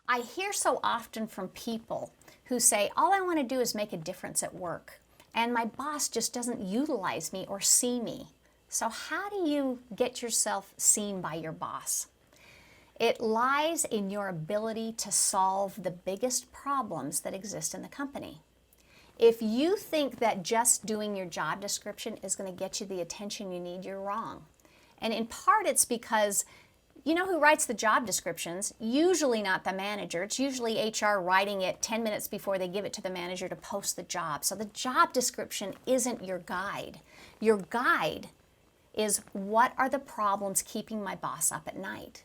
I hear so often from people who say, all I want to do is make a difference at work, and my boss just doesn't utilize me or see me. So how do you get yourself seen by your boss? It lies in your ability to solve the biggest problems that exist in the company. If you think that just doing your job description is going to get you the attention you need, you're wrong. And in part, it's because you know who writes the job descriptions? Usually not the manager. It's usually HR writing it 10 minutes before they give it to the manager to post the job. So the job description isn't your guide. Your guide is, what are the problems keeping my boss up at night?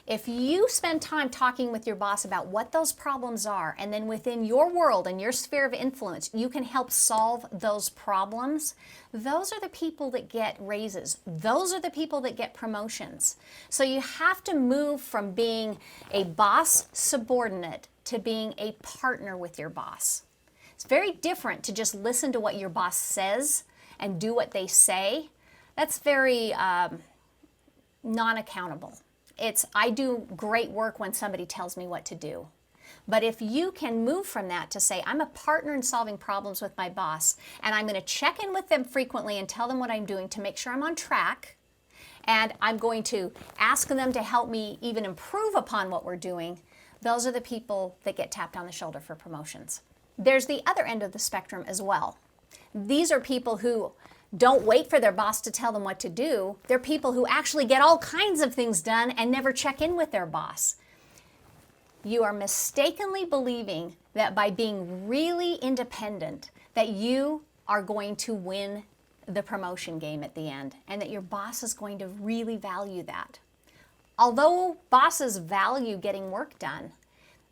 If you spend time talking with your boss about what those problems are, and then within your world and your sphere of influence, you can help solve those problems, those are the people that get raises. Those are the people that get promotions. So you have to move from being a boss subordinate to being a partner with your boss. It's very different to just listen to what your boss says and do what they say. That's very non-accountable. I do great work when somebody tells me what to do. But if you can move from that to say, I'm a partner in solving problems with my boss, and I'm going to check in with them frequently and tell them what I'm doing to make sure I'm on track, and I'm going to ask them to help me even improve upon what we're doing, those are the people that get tapped on the shoulder for promotions. There's the other end of the spectrum as well. These are people who don't wait for their boss to tell them what to do. They're people who actually get all kinds of things done and never check in with their boss. You are mistakenly believing that by being really independent, that you are going to win the promotion game at the end, and that your boss is going to really value that. Although bosses value getting work done,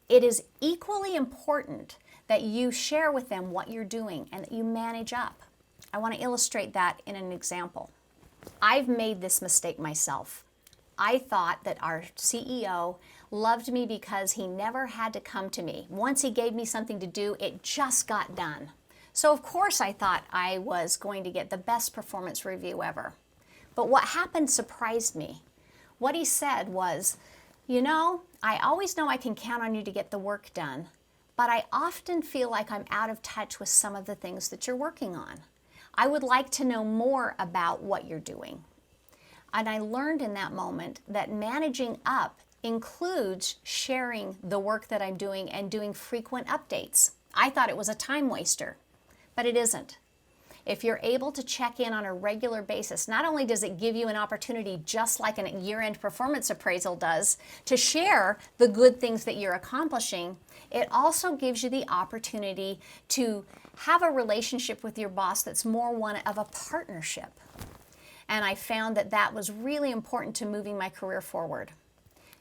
it is equally important that you share with them what you're doing and that you manage up. I want to illustrate that in an example. I've made this mistake myself. I thought that our CEO loved me because he never had to come to me. Once he gave me something to do, it just got done. So of course I thought I was going to get the best performance review ever. But what happened surprised me. What he said was, you know, I always know I can count on you to get the work done, but I often feel like I'm out of touch with some of the things that you're working on. I would like to know more about what you're doing. And I learned in that moment that managing up includes sharing the work that I'm doing and doing frequent updates. I thought it was a time waster, but it isn't. If you're able to check in on a regular basis, not only does it give you an opportunity, just like a year-end performance appraisal does, to share the good things that you're accomplishing, it also gives you the opportunity to have a relationship with your boss that's more one of a partnership. And I found that that was really important to moving my career forward.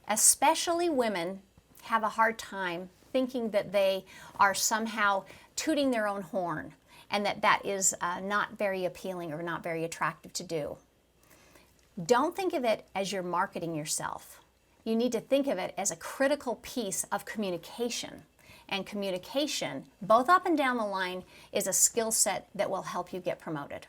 Especially women have a hard time thinking that they are somehow tooting their own horn, and that is not very appealing or not very attractive to do. Don't think of it as you're marketing yourself. You need to think of it as a critical piece of communication. And communication, both up and down the line, is a skill set that will help you get promoted.